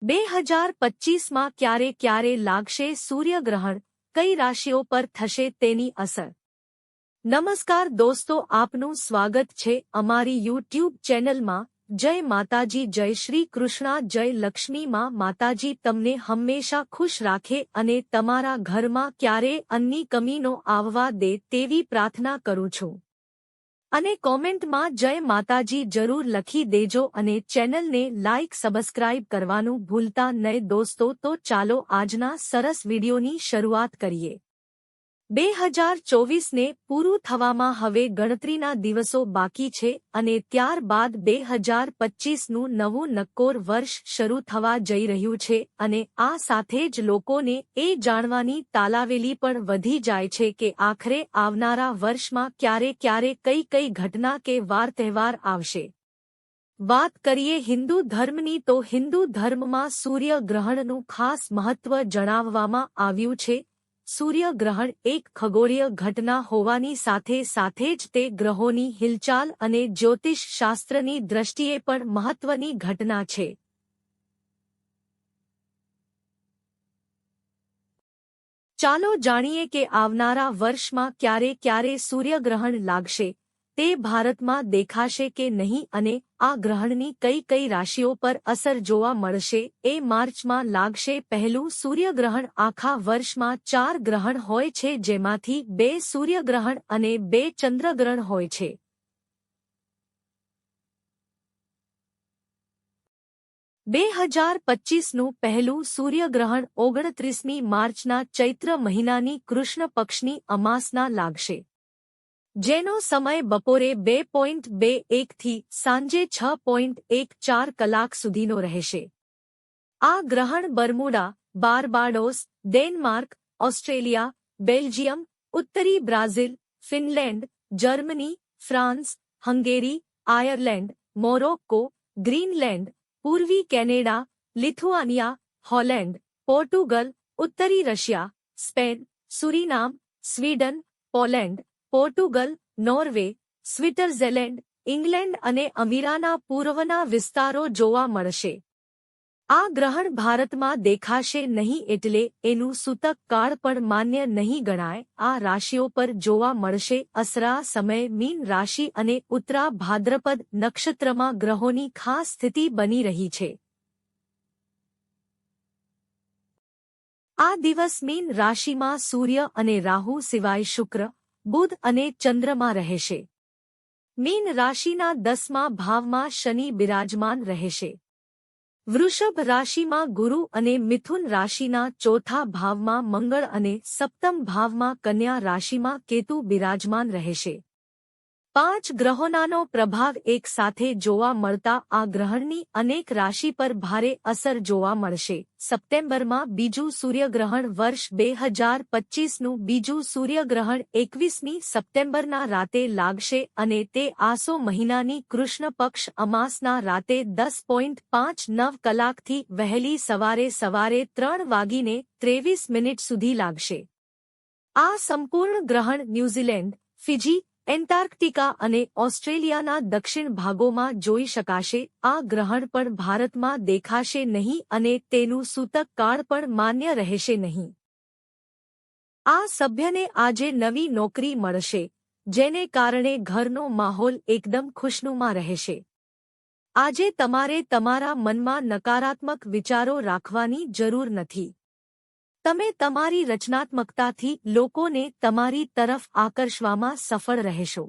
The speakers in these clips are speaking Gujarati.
2025માં ક્યારે લાગશે સૂર્યગ્રહણ, કઈ રાશિઓ પર થશે તેની અસર? નમસ્કાર દોસ્તો, આપનું સ્વાગત છે અમારી યુટ્યુબ ચેનલમાં। જય માતાજી, જય શ્રી કૃષ્ણ, જય લક્ષ્મી માં। માતાજી તમને હંમેશા ખુશ રાખે અને તમારા ઘરમાં ક્યારેય અન્નની કમી ન આવવા દે તેવી પ્રાર્થના કરું છું। અને કોમેન્ટમાં જય માતાજી જરૂર લખી દેજો અને ચેનલને લાઇક સબસ્ક્રાઇબ કરવાનું ભૂલતા નહીં દોસ્તો। તો ચાલો આજના સરસ વિડીયોની શરૂઆત કરીએ। 2024ને પૂરું થવામાં હવે ગણતરીના દિવસો બાકી છે અને ત્યારબાદ 2025નું નવું નક્કોર વર્ષ શરૂ થવા જઈ રહ્યું છે અને આ સાથે જ લોકોને એ જાણવાની તાલાવેલી પણ વધી જાય છે કે આખરે આવનારા વર્ષમાં ક્યારે કઈ ઘટના કે વાર તહેવાર આવશે। વાત કરીએ હિન્દુ ધર્મની તો હિન્દુ ધર્મમાં સૂર્યગ્રહણનું ખાસ મહત્વ જણાવવામાં આવ્યું છે। સૂર્યગ્રહણ એક ખગોળીય ઘટના હોવાની સાથે જ તે ગ્રહોની હિલચાલ અને જ્યોતિષ શાસ્ત્રની દ્રષ્ટિએ પણ મહત્વની ઘટના છે। ચાલો જાણીએ કે આવનારા વર્ષમાં ક્યારે સૂર્યગ્રહણ લાગશે, તે ભારતમાં દેખાશે કે નહીં અને આ ગ્રહણની કઈ રાશિઓ પર અસર જોવા મળશે એ માર્ચમાં લાગશે। પહેલું સૂર્યગ્રહણ આખા વર્ષમાં 4 ગ્રહણ હોય છે, જેમાંથી 2 સૂર્યગ્રહણ અને 2 ચંદ્રગ્રહણ હોય છે। બે 2025નું પહેલું સૂર્યગ્રહણ 29મી માર્ચના ચૈત્ર મહિનાની કૃષ્ણ પક્ષની અમાસના લાગશે, જેનો સમય બપોરે 2:21 થી સાંજે 6:14 કલાક સુધીનો રહેશે। આ ગ્રહણ Bermuda, Barbados, Denmark, Australia, Belgium, ઉત્તરી Brazil, Finland, Germany, France, Hungary, Ireland, Morocco, Greenland, પૂર્વી કેનેડા, લિથુઆનિયા, હોલેન્ડ, પોર્ટુગલ, ઉત્તરી Russia, Spain, Suriname, Sweden, Poland, Portugal, Norway, Switzerland, England અને અમીરાના પૂર્વના વિસ્તારો જોવા મળશે। આ ગ્રહણ ભારતમાં દેખાશે નહીં એટલે એનું સૂતક કાળ પણ માન્ય નહીં ગણાય। આ રાશિઓ પર જોવા મળશે અસર। સમય મીન રાશિ અને ઉત્તરા ભાદ્રપદ નક્ષત્રમાં ગ્રહોની ખાસ સ્થિતિ બની રહી છે। આ દિવસ મીન રાશિમાં સૂર્ય અને રાહુ સિવાય શુક્ર, બુધ અને ચંદ્રમા રહેશે। મીન રાશિના 10મા ભાવમાં શનિ બિરાજમાન રહેશે। વૃષભ રાશિમાં ગુરુ અને મિથુન રાશિના 4થા ભાવમાં મંગળ અને સપ્તમ ભાવમાં કન્યા રાશિમાં કેતુ બિરાજમાન રહેશે। 5 ગ્રહોનાનો પ્રભાવ એક સાથે જોવા મળતા આ ગ્રહણની અનેક રાશિ પર ભારે અસર જોવા મળશે। સપ્ટેમ્બરમાં બીજું સૂર્યગ્રહણ વર્ષ 2025નું બીજું સૂર્યગ્રહણ 21મી સપ્ટેમ્બરના રાતે લાગશે અને તે આસો મહિનાની કૃષ્ણ પક્ષ અમાસના રાતે 10:59 કલાકથી વહેલી સવારે 3:23 સુધી લાગશે। આ સંપૂર્ણ ગ્રહણ ન્યૂઝીલેન્ડ, ફિજી, એન્ટાર્કટિકા અને ઓસ્ટ્રેલિયાના દક્ષિણ ભાગોમાં જોઈ શકાશે। આ ગ્રહણ પણ ભારતમાં દેખાશે નહીં અને તેનું સૂતક કાળ પણ માન્ય રહેશે નહીં। આ સભ્યને આજે નવી નોકરી મળશે, જેને કારણે ઘરનો માહોલ એકદમ ખુશનુમા રહેશે। આજે તમારે તમારા મનમાં નકારાત્મક વિચારો રાખવાની જરૂર નથી। તમે તમારી રચનાત્મકતાથી લોકોને તમારી તરફ આકર્ષવામાં સફળ રહેશો।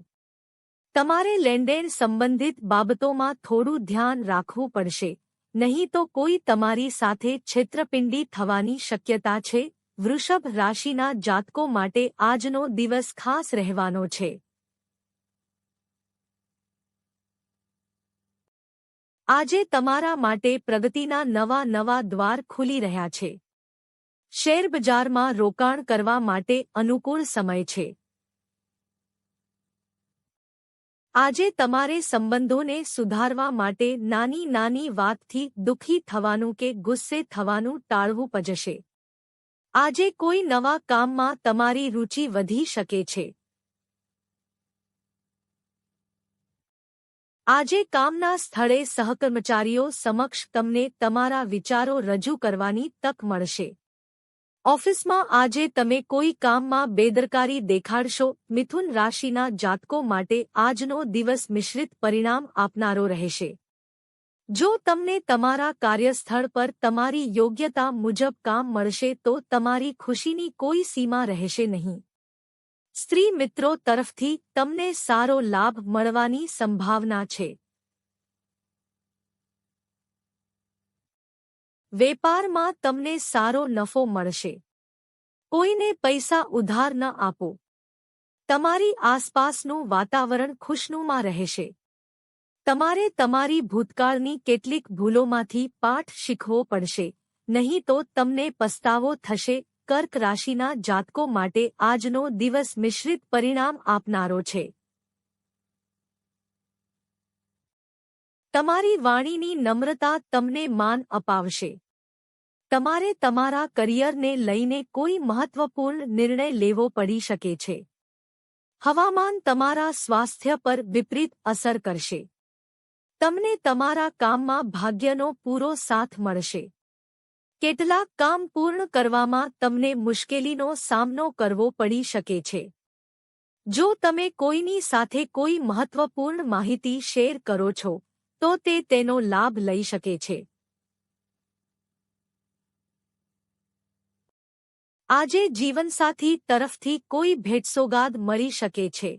તમારે લેણદેણ સંબંધિત બાબતોમાં થોડું ધ્યાન રાખવું પડશે, નહીં તો કોઈ તમારી સાથે છેતરપિંડી થવાની શક્યતા છે। વૃષભ રાશિના જાતકો માટે આજનો દિવસ ખાસ રહેવાનો છે। આજે તમારા માટે પ્રગતિના નવા દ્વાર ખુલી રહ્યા છે। શેરબજારમાં રોકાણ કરવા માટે અનુકૂળ સમય છે। આજે તમારે સંબંધોને સુધારવા માટે નાની વાતથી દુઃખી થવાનું કે ગુસ્સે થવાનું ટાળવું પડશે। આજે કોઈ નવા કામમાં તમારી રુચિ વધી શકે છે। આજે કામના સ્થળે સહકર્મચારીઓ સમક્ષ તમને તમારા વિચારો રજૂ કરવાની તક મળશે. ઓફિસમાં આજે તમે કોઈ કામમાં બેદરકારી દેખાડશો. મિથુન રાશિના જાતકો માટે આજનો દિવસ મિશ્રિત પરિણામ આપનારો રહેશે. જો તમને તમારા કાર્યસ્થળ પર તમારી યોગ્યતા મુજબ કામ મળશે તો તમારી ખુશીની કોઈ સીમા રહેશે નહીં. સ્ત્રી મિત્રો તરફથી તમને સારો લાભ મળવાની સંભાવના છે. વેપારમાં તમને સારો નફો મળશે. કોઈને પૈસા ઉધાર ન આપો. તમારી આસપાસનું વાતાવરણ ખુશનુમા રહેશે. તમારે તમારી ભૂતકાળની કેટલીક ભૂલોમાંથી પાઠ શીખવો પડશે, નહીં તો તમને પસ્તાવો થશે. કર્ક રાશિના જાતકો માટે આજનો દિવસ મિશ્રિત પરિણામ આપનારો છે. તમારી વાણીની નમ્રતા તમને માન અપાવશે. તમારે તમારા કરિયરને લઈને કોઈ મહત્વપૂર્ણ નિર્ણય લેવો પડી શકે છે. હવામાન તમારા સ્વાસ્થ્ય પર વિપરીત અસર કરશે. તમને તમારા કામમાં ભાગ્યનો પૂરો સાથ મળશે. કેટલાક કામ પૂર્ણ કરવામાં તમને મુશ્કેલીનો સામનો કરવો પડી શકે છે. જો તમે કોઈની સાથે કોઈ મહત્વપૂર્ણ માહિતી શેર કરો છો તો તે તેનો લાભ લઈ શકે છે. આજે જીવનસાથી તરફથી કોઈ ભેટસોગાદ મળી શકે છે.